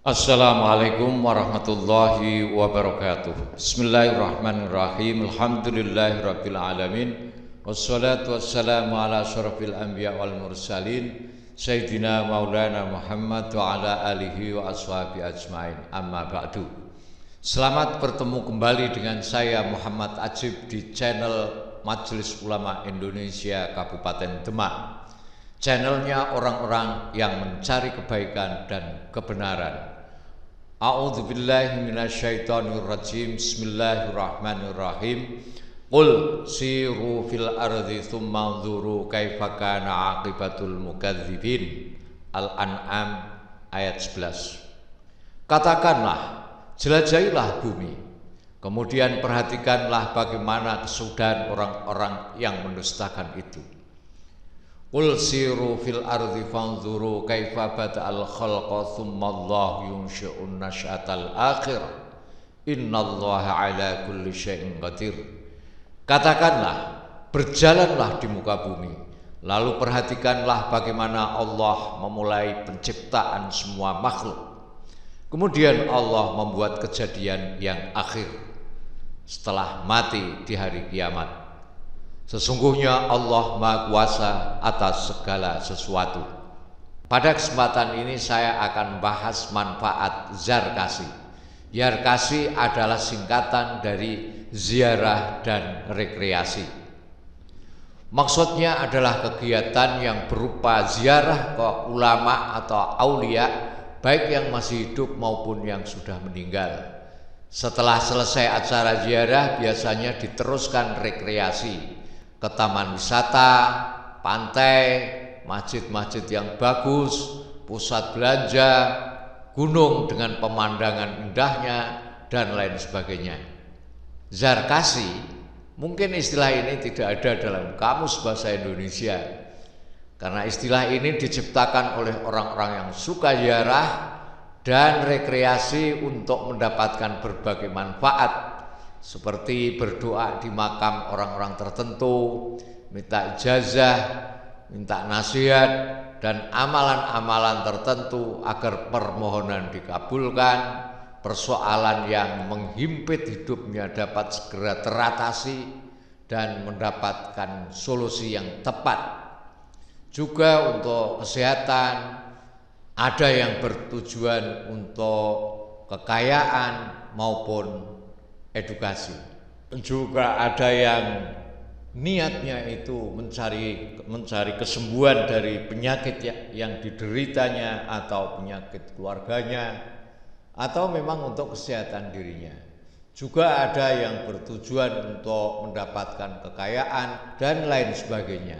Assalamualaikum warahmatullahi wabarakatuh. Bismillahirrahmanirrahim. Alhamdulillahirabbil alamin. Wassalatu wassalamu ala asyrafil anbiya wal mursalin Sayyidina Maulana Muhammad wa ala alihi wa ashabi ajmain. Amma ba'du. Selamat bertemu kembali dengan saya Muhammad Ajib di channel Majelis Ulama Indonesia Kabupaten Demak. Channelnya orang-orang yang mencari kebaikan dan kebenaran. A'udzubillahi minasyaitonirrajim. Bismillahirrahmanirrahim. Qul siru fil ardi tsumma anzuru kaifa kana aqibatul mukadzibin. Al-An'am ayat 11. Katakanlah, jelajahilah bumi, kemudian perhatikanlah bagaimana kesudahan orang-orang yang mendustakan itu. Qul siru fil ardi fanzuru kaifa bada'al khalqa thumma Allah yunshi'un nasy'atal akhirah innallaha ala kulli syai'in qadir. Katakanlah, berjalanlah di muka bumi, lalu perhatikanlah bagaimana Allah memulai penciptaan semua makhluk. Kemudian Allah membuat kejadian yang akhir setelah mati di hari kiamat. Sesungguhnya Allah Maha Kuasa atas segala sesuatu. Pada kesempatan ini saya akan bahas manfaat zarkasi. Zarkasi adalah singkatan dari ziarah dan rekreasi. Maksudnya adalah kegiatan yang berupa ziarah ke ulama atau aulia, baik yang masih hidup maupun yang sudah meninggal. Setelah selesai acara ziarah, biasanya diteruskan rekreasi ke taman wisata, pantai, masjid-masjid yang bagus, pusat belanja, gunung dengan pemandangan indahnya, dan lain sebagainya. Zarkasi, mungkin istilah ini tidak ada dalam kamus bahasa Indonesia, karena istilah ini diciptakan oleh orang-orang yang suka ziarah dan rekreasi untuk mendapatkan berbagai manfaat, seperti berdoa di makam orang-orang tertentu, minta ijazah, minta nasihat, dan amalan-amalan tertentu agar permohonan dikabulkan, persoalan yang menghimpit hidupnya dapat segera teratasi dan mendapatkan solusi yang tepat. Juga untuk kesehatan, ada yang bertujuan untuk kekayaan maupun edukasi. Juga ada yang niatnya itu mencari kesembuhan dari penyakit yang dideritanya atau penyakit keluarganya, atau memang untuk kesehatan dirinya. Juga ada yang bertujuan untuk mendapatkan kekayaan dan lain sebagainya.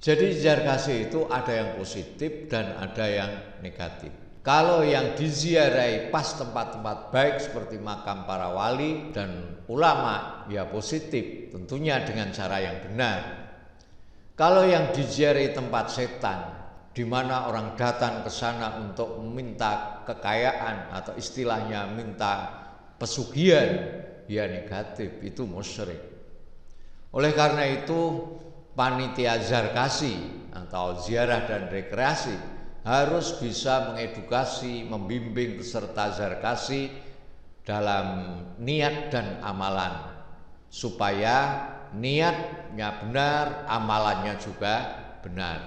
Jadi zarkasi itu ada yang positif dan ada yang negatif. Kalau yang diziarahi pas tempat-tempat baik seperti makam para wali dan ulama, ya positif, tentunya dengan cara yang benar. Kalau yang diziarahi tempat setan, di mana orang datang ke sana untuk meminta kekayaan atau istilahnya minta pesugihan, ya negatif, itu musyrik. Oleh karena itu, panitia zarkasi atau ziarah dan rekreasi harus bisa mengedukasi, membimbing peserta zarkasi dalam niat dan amalan, supaya niatnya benar, amalannya juga benar.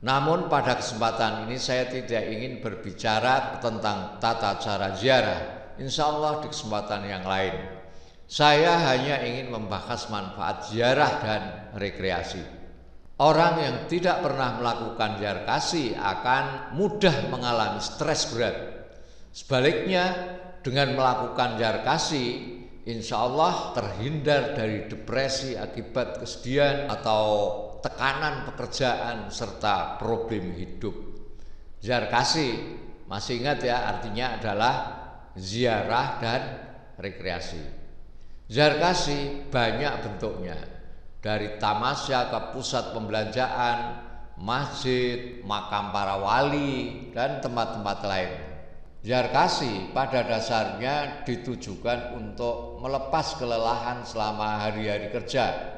Namun pada kesempatan ini saya tidak ingin berbicara tentang tata cara ziarah. Insya Allah di kesempatan yang lain. Saya hanya ingin membahas manfaat ziarah dan rekreasi. Orang yang tidak pernah melakukan zarkasi akan mudah mengalami stres berat. Sebaliknya, dengan melakukan zarkasi, insya Allah terhindar dari depresi akibat kesedihan atau tekanan pekerjaan serta problem hidup. Zarkasi, masih ingat ya, artinya adalah ziarah dan rekreasi. Zarkasi banyak bentuknya, dari tamasya ke pusat pembelanjaan, masjid, makam para wali, dan tempat-tempat lain. Zarkasi pada dasarnya ditujukan untuk melepas kelelahan selama hari-hari kerja.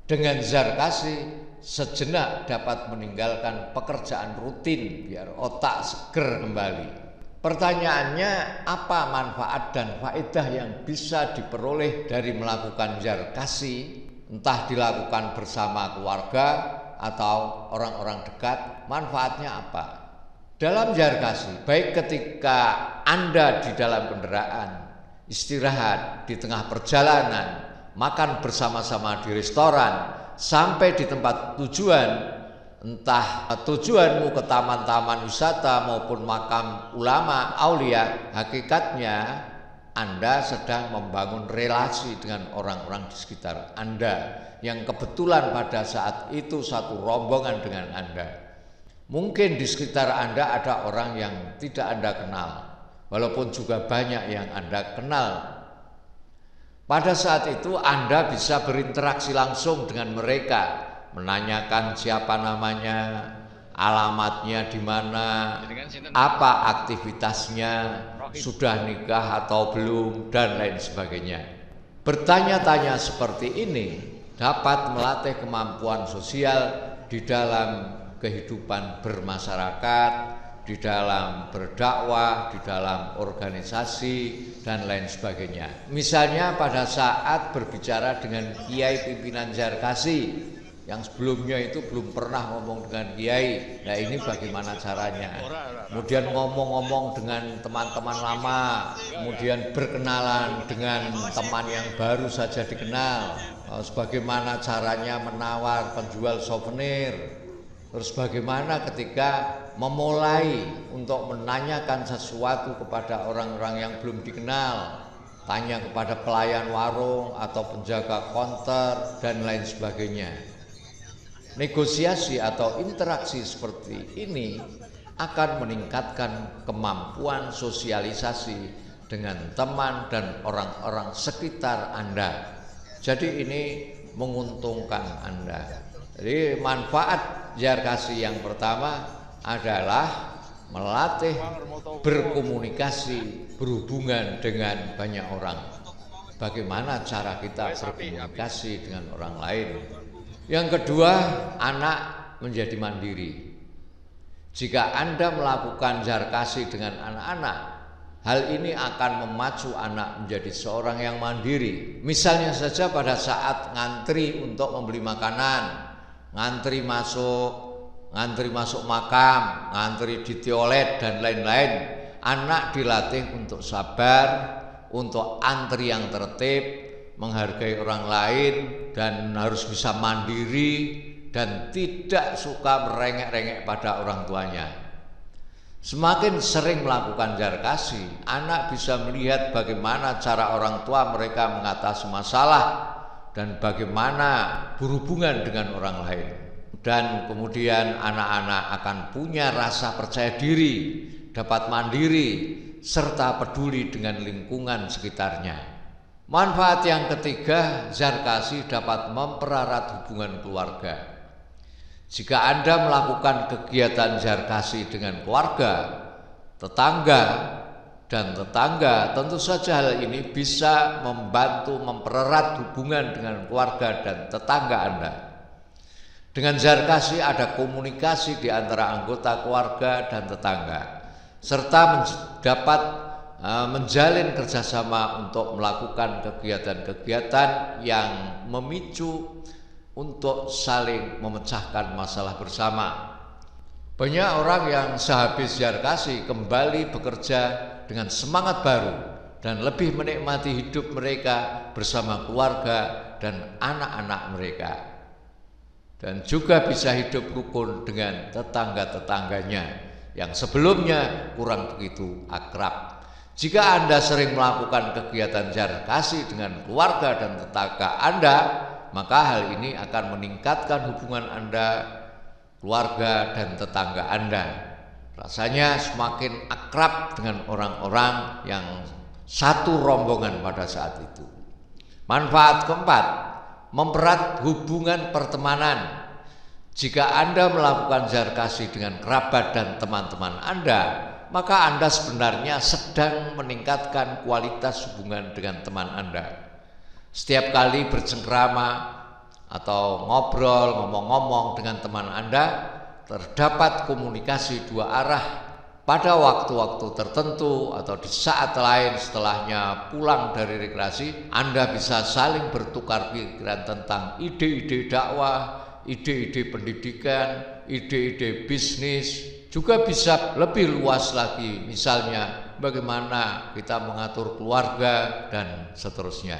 Dengan zarkasi, sejenak dapat meninggalkan pekerjaan rutin biar otak seger kembali. Pertanyaannya, apa manfaat dan faedah yang bisa diperoleh dari melakukan jar kasih, entah dilakukan bersama keluarga atau orang-orang dekat, manfaatnya apa? Dalam jar kasih, baik ketika Anda di dalam kendaraan, istirahat di tengah perjalanan, makan bersama-sama di restoran, sampai di tempat tujuan, entah tujuanmu ke taman-taman wisata maupun makam ulama, aulia, hakikatnya Anda sedang membangun relasi dengan orang-orang di sekitar Anda yang kebetulan pada saat itu satu rombongan dengan Anda. Mungkin di sekitar Anda ada orang yang tidak Anda kenal, walaupun juga banyak yang Anda kenal. Pada saat itu Anda bisa berinteraksi langsung dengan mereka, menanyakan siapa namanya, alamatnya di mana, apa aktivitasnya, sudah nikah atau belum, dan lain sebagainya. Bertanya-tanya seperti ini dapat melatih kemampuan sosial di dalam kehidupan bermasyarakat, di dalam berdakwah, di dalam organisasi, dan lain sebagainya. Misalnya pada saat berbicara dengan kiai pimpinan jar kasih, yang sebelumnya itu belum pernah ngomong dengan kiai. Nah, ini bagaimana caranya? Kemudian ngomong-ngomong dengan teman-teman lama, kemudian berkenalan dengan teman yang baru saja dikenal. Sebagaimana caranya menawar penjual souvenir. Terus bagaimana ketika memulai untuk menanyakan sesuatu kepada orang-orang yang belum dikenal, tanya kepada pelayan warung atau penjaga konter dan lain sebagainya. Negosiasi atau interaksi seperti ini akan meningkatkan kemampuan sosialisasi dengan teman dan orang-orang sekitar Anda. Jadi ini menguntungkan Anda. Jadi manfaat jar kasih yang pertama adalah melatih berkomunikasi, berhubungan dengan banyak orang. Bagaimana cara kita berkomunikasi dengan orang lain? Yang kedua, anak menjadi mandiri. Jika Anda melakukan jar kasih dengan anak-anak, hal ini akan memacu anak menjadi seorang yang mandiri. Misalnya saja pada saat ngantri untuk membeli makanan, ngantri masuk makam, ngantri di toilet dan lain-lain, anak dilatih untuk sabar, untuk antri yang tertib, menghargai orang lain, dan harus bisa mandiri dan tidak suka merengek-rengek pada orang tuanya. Semakin sering melakukan jar kasih, anak bisa melihat bagaimana cara orang tua mereka mengatasi masalah dan bagaimana berhubungan dengan orang lain. Dan kemudian anak-anak akan punya rasa percaya diri, dapat mandiri, serta peduli dengan lingkungan sekitarnya. Manfaat yang ketiga, jar kasih dapat mempererat hubungan keluarga. Jika Anda melakukan kegiatan jar kasih dengan keluarga, tetangga, tentu saja hal ini bisa membantu mempererat hubungan dengan keluarga dan tetangga Anda. Dengan jar kasih ada komunikasi di antara anggota keluarga dan tetangga, serta dapat menjalin kerjasama untuk melakukan kegiatan-kegiatan yang memicu untuk saling memecahkan masalah bersama. Banyak orang yang sehabis jar kasih kembali bekerja dengan semangat baru dan lebih menikmati hidup mereka bersama keluarga dan anak-anak mereka, dan juga bisa hidup rukun dengan tetangga-tetangganya yang sebelumnya kurang begitu akrab. Jika Anda sering melakukan kegiatan jar kasih dengan keluarga dan tetangga Anda, maka hal ini akan meningkatkan hubungan Anda, keluarga dan tetangga Anda. Rasanya semakin akrab dengan orang-orang yang satu rombongan pada saat itu. Manfaat keempat, mempererat hubungan pertemanan. Jika Anda melakukan jar kasih dengan kerabat dan teman-teman Anda, maka Anda sebenarnya sedang meningkatkan kualitas hubungan dengan teman Anda. Setiap kali bercengkrama atau ngobrol, ngomong-ngomong dengan teman Anda, terdapat komunikasi dua arah pada waktu-waktu tertentu atau di saat lain setelahnya pulang dari rekreasi, Anda bisa saling bertukar pikiran tentang ide-ide dakwah, ide-ide pendidikan, ide-ide bisnis, juga bisa lebih luas lagi, misalnya bagaimana kita mengatur keluarga dan seterusnya.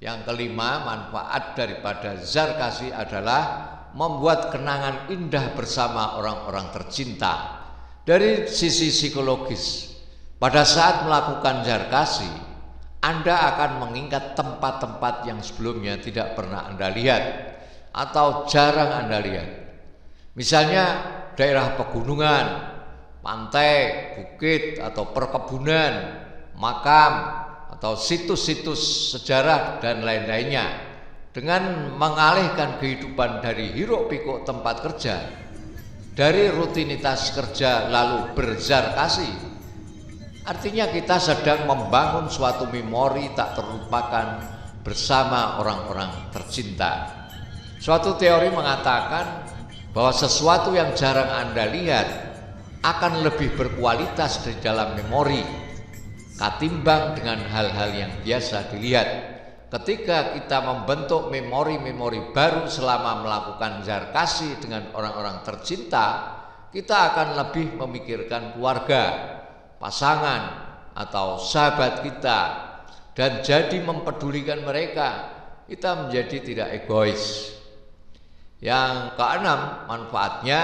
Yang kelima, manfaat daripada Zarkasi adalah membuat kenangan indah bersama orang-orang tercinta. Dari sisi psikologis, pada saat melakukan Zarkasi, Anda akan mengingat tempat-tempat yang sebelumnya tidak pernah Anda lihat atau jarang Anda lihat. Misalnya daerah pegunungan, pantai, bukit atau perkebunan, makam atau situs-situs sejarah dan lain-lainnya. Dengan mengalihkan kehidupan dari hiruk-pikuk tempat kerja, dari rutinitas kerja lalu berzarkasi, artinya kita sedang membangun suatu memori tak terlupakan bersama orang-orang tercinta. Suatu teori mengatakan bahwa sesuatu yang jarang Anda lihat akan lebih berkualitas di dalam memori ketimbang dengan hal-hal yang biasa dilihat. Ketika kita membentuk memori-memori baru selama melakukan Zarkasi dengan orang-orang tercinta, kita akan lebih memikirkan keluarga, pasangan, atau sahabat kita, dan jadi mempedulikan mereka. Kita menjadi tidak egois. Yang keenam, manfaatnya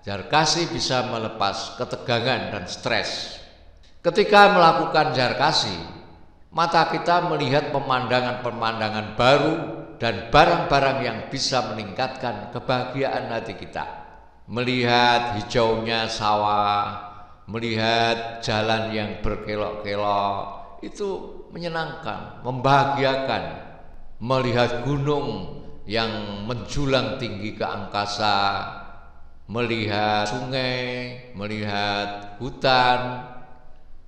Zarkasi bisa melepas ketegangan dan stres. Ketika melakukan Zarkasi, mata kita melihat pemandangan-pemandangan baru dan barang-barang yang bisa meningkatkan kebahagiaan hati kita. Melihat hijaunya sawah, melihat jalan yang berkelok-kelok, itu menyenangkan, membahagiakan. Melihat gunung yang menjulang tinggi ke angkasa, melihat sungai, melihat hutan,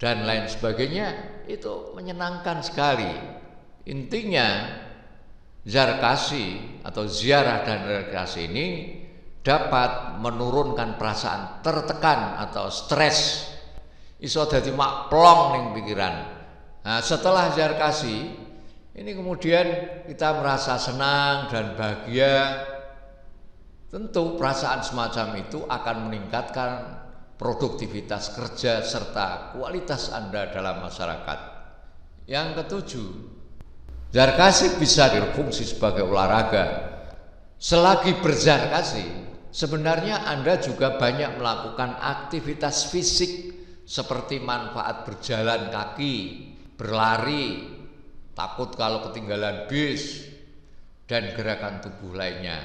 dan lain sebagainya, itu menyenangkan sekali. Intinya, Zarkasi atau ziarah dan rekreasi ini dapat menurunkan perasaan tertekan atau stres. Iso dadi mak plong ning pikiran. Nah, setelah Zarkasi, ini kemudian kita merasa senang dan bahagia. Tentu perasaan semacam itu akan meningkatkan produktivitas kerja serta kualitas Anda dalam masyarakat. Yang ketujuh, Zarkasi bisa berfungsi sebagai olahraga. Selagi berzarkasi, sebenarnya Anda juga banyak melakukan aktivitas fisik seperti manfaat berjalan kaki, berlari, takut kalau ketinggalan bis, dan gerakan tubuh lainnya.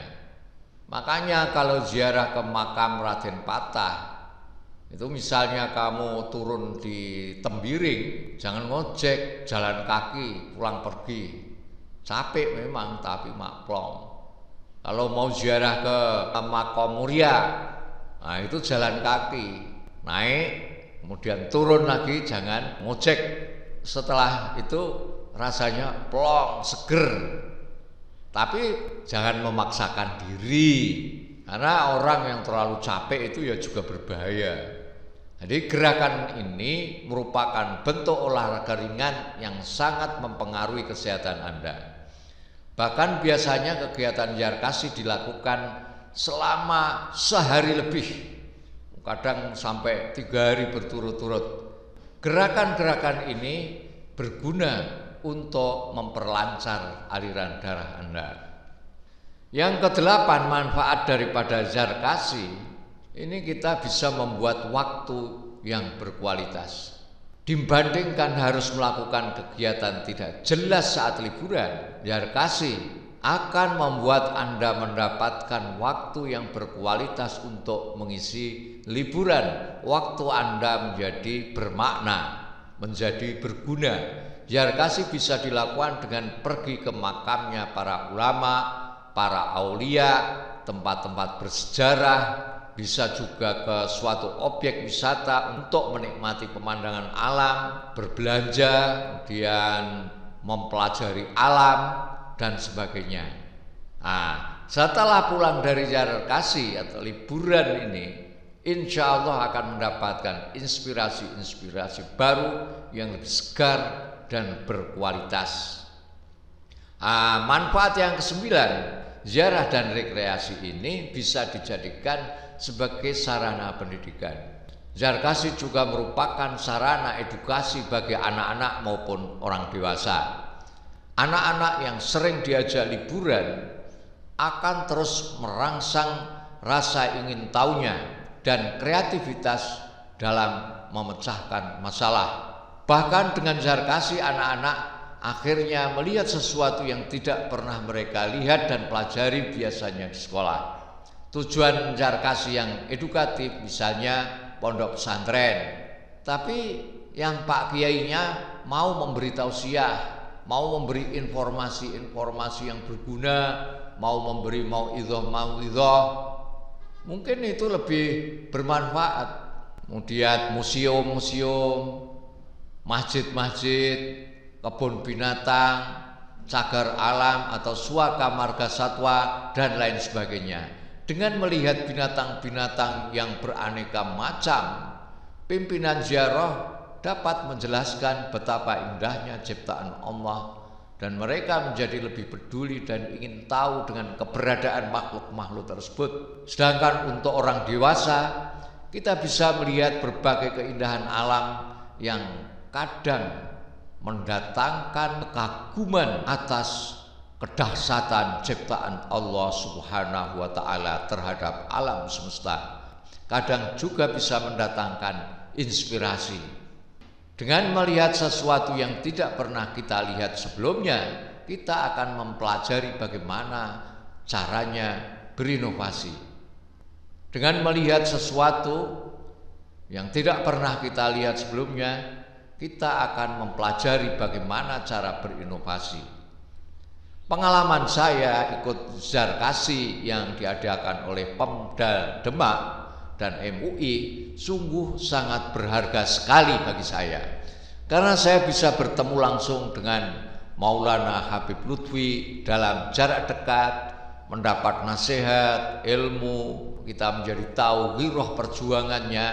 Makanya kalau ziarah ke makam Raden Patah, itu misalnya kamu turun di Tembiring, jangan ngojek, jalan kaki, pulang pergi. Capek memang, tapi maklong. Kalau mau ziarah ke Makam Muria, nah itu jalan kaki, naik, kemudian turun lagi, jangan ngojek. Setelah itu rasanya plong, seger. Tapi jangan memaksakan diri, karena orang yang terlalu capek itu ya juga berbahaya. Jadi gerakan ini merupakan bentuk olahraga ringan yang sangat mempengaruhi kesehatan Anda. Bahkan biasanya kegiatan Zarkasi dilakukan selama sehari lebih, kadang sampai 3 hari berturut-turut. Gerakan-gerakan ini berguna untuk memperlancar aliran darah Anda. Yang kedelapan, manfaat daripada Zarkasi, ini kita bisa membuat waktu yang berkualitas. Dibandingkan harus melakukan kegiatan tidak jelas saat liburan, Zarkasi akan membuat Anda mendapatkan waktu yang berkualitas untuk mengisi liburan. Waktu Anda menjadi bermakna, menjadi berguna. Zarkasi bisa dilakukan dengan pergi ke makamnya para ulama, para aulia, tempat-tempat bersejarah, bisa juga ke suatu objek wisata untuk menikmati pemandangan alam, berbelanja, kemudian mempelajari alam dan sebagainya. Nah, setelah pulang dari Zarkasi atau liburan ini, insya Allah akan mendapatkan inspirasi-inspirasi baru yang lebih segar dan berkualitas. Manfaat yang kesembilan, ziarah dan rekreasi ini bisa dijadikan sebagai sarana pendidikan. Zarkasi juga merupakan sarana edukasi bagi anak-anak maupun orang dewasa. Anak-anak yang sering diajak liburan akan terus merangsang rasa ingin tahunya dan kreativitas dalam memecahkan masalah. Bahkan dengan Zarkasi, anak-anak akhirnya melihat sesuatu yang tidak pernah mereka lihat dan pelajari biasanya di sekolah. Tujuan Zarkasi yang edukatif misalnya pondok pesantren, tapi yang Pak Kiainya mau memberi tausiah, mau memberi informasi-informasi yang berguna, mau memberi mauidhah, mungkin itu lebih bermanfaat. Kemudian museum-museum, masjid-masjid, kebun binatang, cagar alam atau suaka marga satwa dan lain sebagainya. Dengan melihat binatang-binatang yang beraneka macam, pimpinan ziarah dapat menjelaskan betapa indahnya ciptaan Allah dan mereka menjadi lebih peduli dan ingin tahu dengan keberadaan makhluk-makhluk tersebut. Sedangkan untuk orang dewasa, kita bisa melihat berbagai keindahan alam yang kadang mendatangkan kekaguman atas kedahsyatan ciptaan Allah Subhanahu wa Ta'ala terhadap alam semesta. Kadang juga bisa mendatangkan inspirasi. Dengan melihat sesuatu yang tidak pernah kita lihat sebelumnya, kita akan mempelajari bagaimana caranya berinovasi. Dengan melihat sesuatu yang tidak pernah kita lihat sebelumnya, kita akan mempelajari bagaimana cara berinovasi. Pengalaman saya ikut Zarkasi yang diadakan oleh Pemda Demak dan MUI sungguh sangat berharga sekali bagi saya, karena saya bisa bertemu langsung dengan Maulana Habib Lutfi dalam jarak dekat, mendapat nasihat, ilmu, kita menjadi tahu giroh perjuangannya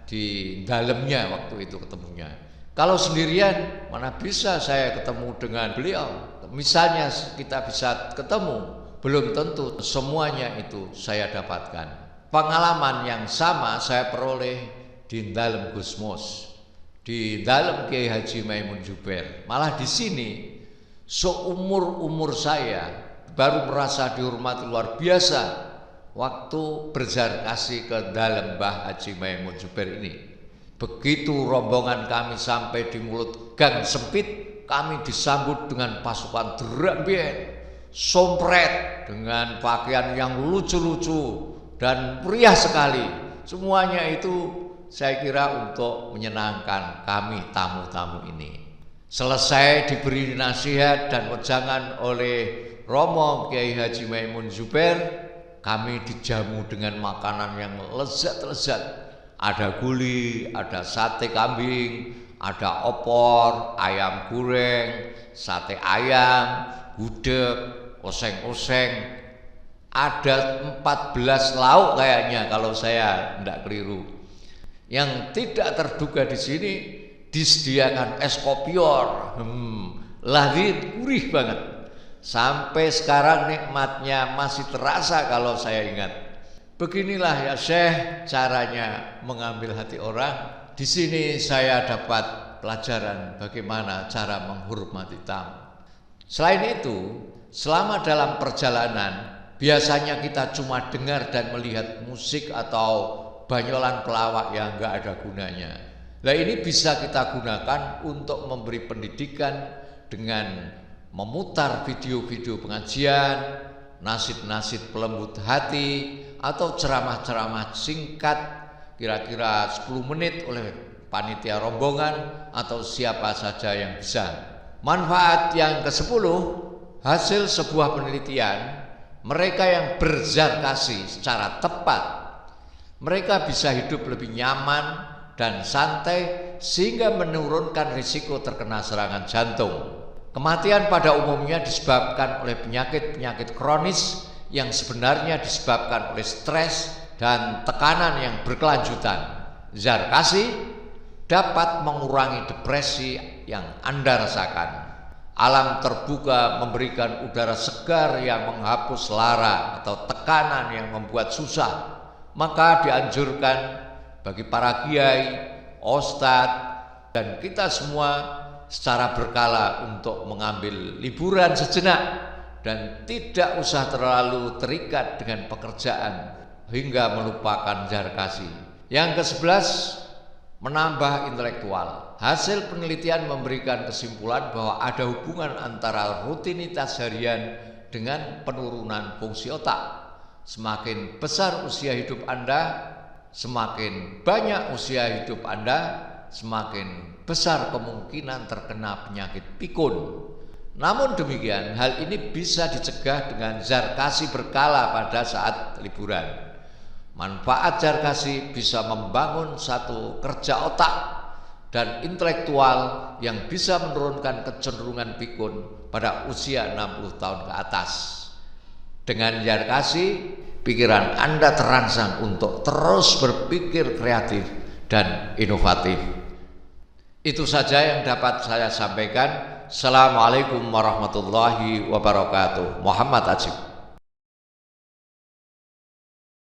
di dalamnya waktu itu ketemunya. Kalau sendirian mana bisa saya ketemu dengan beliau. Misalnya kita bisa ketemu, belum tentu semuanya itu saya dapatkan. Pengalaman yang sama saya peroleh di dalam Gusmus, di dalam Kiai Haji Maimun Zubair. Malah di sini seumur-umur saya baru merasa dihormati luar biasa waktu Zarkasi ke dalam Mbah Haji Maimun Zubair ini. Begitu rombongan kami sampai di mulut gang sempit, kami disambut dengan pasukan drambien, sompret dengan pakaian yang lucu-lucu dan meriah sekali. Semuanya itu saya kira untuk menyenangkan kami tamu-tamu ini. Selesai diberi nasihat dan wejangan oleh Romo Kiai Haji Maimun Zubair, kami dijamu dengan makanan yang lezat-lezat. Ada guli, ada sate kambing, ada opor, ayam goreng, sate ayam, gudeg, oseng-oseng. Ada 14 lauk kayaknya kalau saya tidak keliru. Yang tidak terduga di sini disediakan es kopior. Lazid, gurih banget. Sampai sekarang nikmatnya masih terasa kalau saya ingat. Beginilah ya Syekh caranya mengambil hati orang. Di sini saya dapat pelajaran bagaimana cara menghormati tamu. Selain itu, selama dalam perjalanan biasanya kita cuma dengar dan melihat musik atau banyolan pelawak yang enggak ada gunanya. Nah, ini bisa kita gunakan untuk memberi pendidikan dengan memutar video-video pengajian, nasid-nasid pelembut hati, atau ceramah-ceramah singkat kira-kira 10 menit oleh panitia rombongan atau siapa saja yang bisa. Manfaat yang ke-10, hasil sebuah penelitian, mereka yang berzarkasi secara tepat, mereka bisa hidup lebih nyaman dan santai sehingga menurunkan risiko terkena serangan jantung. Kematian pada umumnya disebabkan oleh penyakit-penyakit kronis yang sebenarnya disebabkan oleh stres dan tekanan yang berkelanjutan. Zarkasi dapat mengurangi depresi yang Anda rasakan. Alam terbuka memberikan udara segar yang menghapus lara atau tekanan yang membuat susah. Maka dianjurkan bagi para kiai, ustadz, dan kita semua secara berkala untuk mengambil liburan sejenak dan tidak usah terlalu terikat dengan pekerjaan hingga melupakan Zarkasi. Yang ke-11, menambah intelektual. Hasil penelitian memberikan kesimpulan bahwa ada hubungan antara rutinitas harian dengan penurunan fungsi otak. Semakin besar usia hidup Anda, semakin banyak usia hidup Anda, semakin besar kemungkinan terkena penyakit pikun. Namun demikian, hal ini bisa dicegah dengan Zarkasi berkala pada saat liburan. Manfaat Zarkasi bisa membangun satu kerja otak dan intelektual yang bisa menurunkan kecenderungan pikun pada usia 60 tahun ke atas. Dengan Zarkasi, pikiran Anda terangsang untuk terus berpikir kreatif dan inovatif. Itu saja yang dapat saya sampaikan. Assalamualaikum warahmatullahi wabarakatuh. Muhammad Ajib.